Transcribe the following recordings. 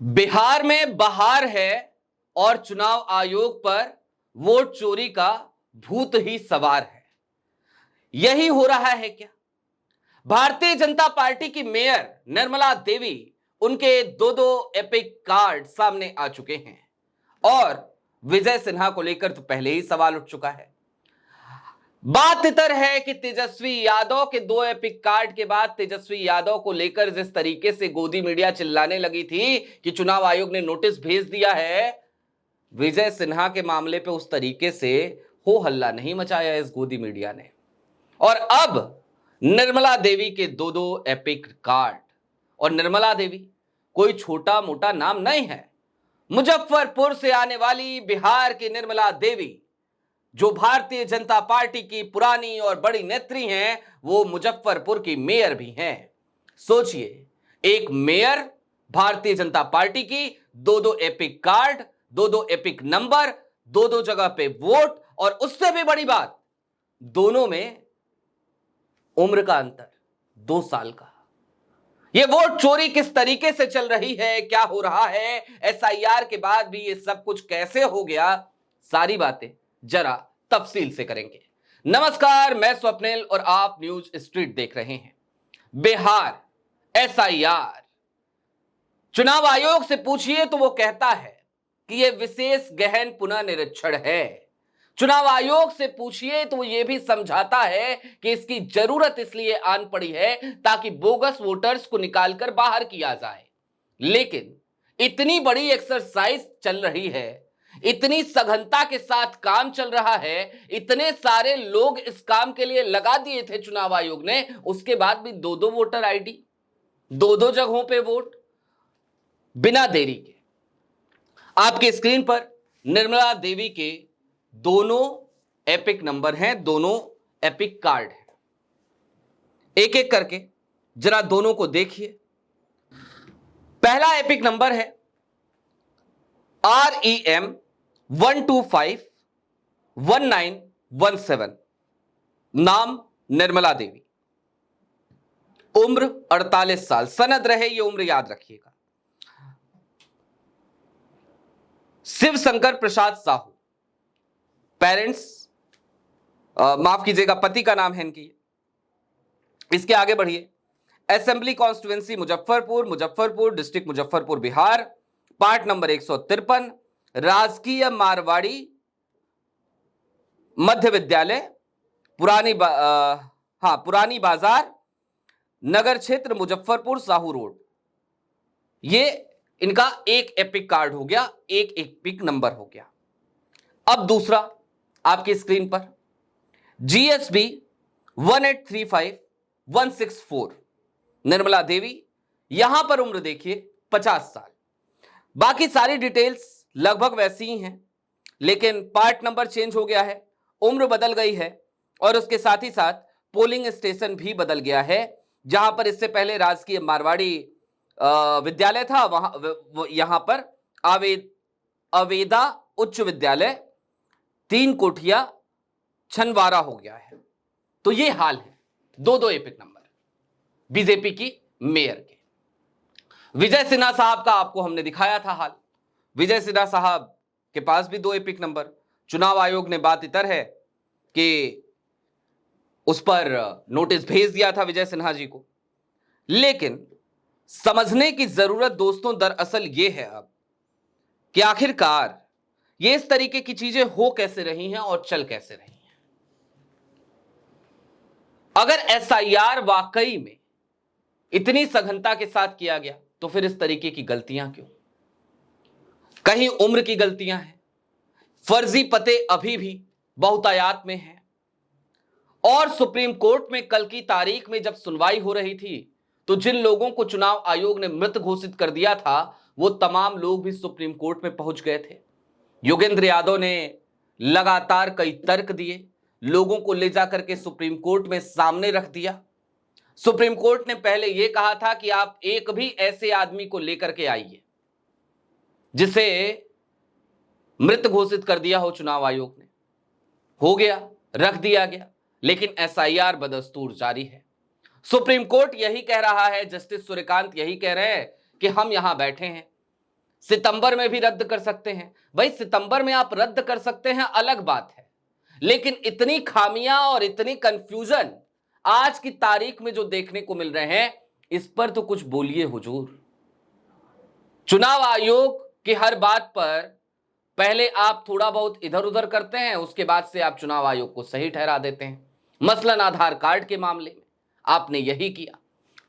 बिहार में बहार है और चुनाव आयोग पर वोट चोरी का भूत ही सवार है। यही हो रहा है क्या? भारतीय जनता पार्टी की मेयर निर्मला देवी, उनके दो दो एपिक कार्ड सामने आ चुके हैं और विजय सिन्हा को लेकर तो पहले ही सवाल उठ चुका है। बात इतर है कि तेजस्वी यादव के दो एपिक कार्ड के बाद तेजस्वी यादव को लेकर जिस तरीके से गोदी मीडिया चिल्लाने लगी थी कि चुनाव आयोग ने नोटिस भेज दिया है, विजय सिन्हा के मामले पे उस तरीके से हो हल्ला नहीं मचाया इस गोदी मीडिया ने। और अब निर्मला देवी के दो दो एपिक कार्ड, और निर्मला देवी कोई छोटा मोटा नाम नहीं है। मुजफ्फरपुर से आने वाली बिहार की निर्मला देवी, जो भारतीय जनता पार्टी की पुरानी और बड़ी नेत्री हैं, वो मुजफ्फरपुर की मेयर भी हैं। सोचिए, एक मेयर, भारतीय जनता पार्टी की, दो दो एपिक कार्ड, दो दो एपिक नंबर, दो दो जगह पे वोट, और उससे भी बड़ी बात, दोनों में उम्र का अंतर 2 साल का। यह वोट चोरी किस तरीके से चल रही है, क्या हो रहा है, एसआईआर के बाद भी ये सब कुछ कैसे हो गया, सारी बातें जरा तफसील से करेंगे। नमस्कार, मैं स्वप्निल और आप न्यूज स्ट्रीट देख रहे हैं। बिहार एसआईआर, चुनाव आयोग से पूछिए तो वो कहता है कि यह विशेष गहन पुनर्निरीक्षण है। चुनाव आयोग से पूछिए तो वो ये भी समझाता है कि इसकी जरूरत इसलिए आन पड़ी है ताकि बोगस वोटर्स को निकालकर बाहर किया जाए। लेकिन इतनी बड़ी एक्सरसाइज चल रही है, इतनी सघनता के साथ काम चल रहा है, इतने सारे लोग इस काम के लिए लगा दिए थे चुनाव आयोग ने, उसके बाद भी दो दो वोटर आईडी, दो दो जगहों पे वोट। बिना देरी के आपके स्क्रीन पर निर्मला देवी के दोनों एपिक नंबर हैं, दोनों एपिक कार्ड हैं। एक एक करके जरा दोनों को देखिए। पहला एपिक नंबर है REM 1251917, नाम निर्मला देवी, उम्र 48 साल, सनद रहे ये उम्र याद रखिएगा। शिव शंकर प्रसाद साहू, पेरेंट्स, माफ कीजिएगा, पति का नाम है इनकी। इसके आगे बढ़िए। Assembly constituency Muzaffarpur, Muzaffarpur district Muzaffarpur Bihar, part number 153, राजकीय मारवाड़ी मध्य विद्यालय, पुरानी बाजार, नगर क्षेत्र मुजफ्फरपुर, साहू रोड। ये इनका एक एपिक कार्ड हो गया, एक एपिक नंबर हो गया। अब दूसरा आपकी स्क्रीन पर GSB 1835164, निर्मला देवी, यहां पर उम्र देखिए 50 साल। बाकी सारी डिटेल्स लगभग वैसी ही हैं, लेकिन पार्ट नंबर चेंज हो गया है, उम्र बदल गई है, और उसके साथ ही साथ पोलिंग स्टेशन भी बदल गया है। जहां पर इससे पहले राजकीय मारवाड़ी विद्यालय था, वहां यहां पर अवेदा उच्च विद्यालय, 3 कोठिया छनवारा हो गया है। तो ये हाल है, दो दो एपिक नंबर बीजेपी की मेयर के। विजय सिन्हा साहब का आपको हमने दिखाया था हाल। विजय सिन्हा साहब के पास भी दो एपिक नंबर। चुनाव आयोग ने बात इतर है कि उस पर नोटिस भेज दिया था विजय सिन्हा जी को। लेकिन समझने की जरूरत दोस्तों दरअसल ये है अब कि आखिरकार ये इस तरीके की चीजें हो कैसे रही हैं और चल कैसे रही हैं। अगर एसआईआर वाकई में इतनी सघनता के साथ किया गया तो फिर इस तरीके की गलतियां क्यों? कहीं उम्र की गलतियां हैं, फर्जी पते अभी भी बहुतायात में हैं, और सुप्रीम कोर्ट में कल की तारीख में जब सुनवाई हो रही थी तो जिन लोगों को चुनाव आयोग ने मृत घोषित कर दिया था वो तमाम लोग भी सुप्रीम कोर्ट में पहुंच गए थे। योगेंद्र यादव ने लगातार कई तर्क दिए, लोगों को ले जाकर के सुप्रीम कोर्ट में सामने रख दिया। सुप्रीम कोर्ट ने पहले यह कहा था कि आप एक भी ऐसे आदमी को लेकर के आइए जिसे मृत घोषित कर दिया हो चुनाव आयोग ने। हो गया, रख दिया गया, लेकिन एसआईआर बदस्तूर जारी है। सुप्रीम कोर्ट यही कह रहा है, जस्टिस सूर्यकांत यही कह रहे हैं कि हम यहां बैठे हैं, सितंबर में भी रद्द कर सकते हैं। भाई सितंबर में आप रद्द कर सकते हैं, अलग बात है, लेकिन इतनी खामियां और इतनी कंफ्यूजन आज की तारीख में जो देखने को मिल रहे हैं, इस पर तो कुछ बोलिए हुजूर। चुनाव आयोग की हर बात पर पहले आप थोड़ा बहुत इधर उधर करते हैं, उसके बाद से आप चुनाव आयोग को सही ठहरा देते हैं। मसलन आधार कार्ड के मामले में आपने यही किया।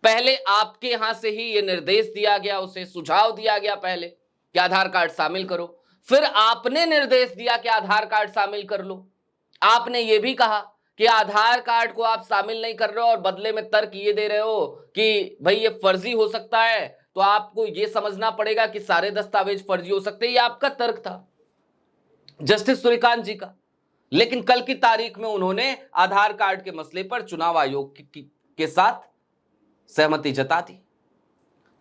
पहले आपके यहां से ही यह निर्देश दिया गया, उसे सुझाव दिया गया पहले कि आधार कार्ड शामिल करो, फिर आपने निर्देश दिया कि आधार कार्ड शामिल कर लो। आपने यह भी कहा कि आधार कार्ड को आप शामिल नहीं कर रहे हो और बदले में तर्क ये दे रहे हो कि भाई ये फर्जी हो सकता है, तो आपको ये समझना पड़ेगा कि सारे दस्तावेज फर्जी हो सकते हैं। ये आपका तर्क था जस्टिस सूर्यकांत जी का। लेकिन कल की तारीख में उन्होंने आधार कार्ड के मसले पर चुनाव आयोग के साथ सहमति जता दी।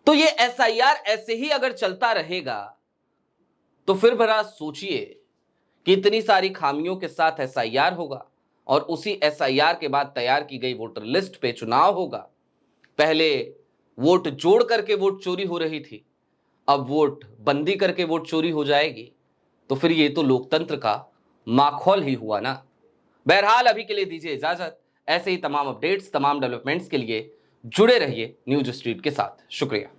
तो ये एसआईआर ऐसे ही अगर चलता रहेगा तो फिर भरा सोचिए कि इतनी सारी खामियों के साथ एसआईआर होगा और उसी एसआईआर के बाद तैयार की गई वोटर लिस्ट पे चुनाव होगा। पहले वोट जोड़ करके वोट चोरी हो रही थी, अब वोट बंदी करके वोट चोरी हो जाएगी, तो फिर ये तो लोकतंत्र का माखौल ही हुआ ना। बहरहाल अभी के लिए दीजिए इजाजत। ऐसे ही तमाम अपडेट्स, तमाम डेवलपमेंट्स के लिए जुड़े रहिए न्यूज स्ट्रीट के साथ। शुक्रिया।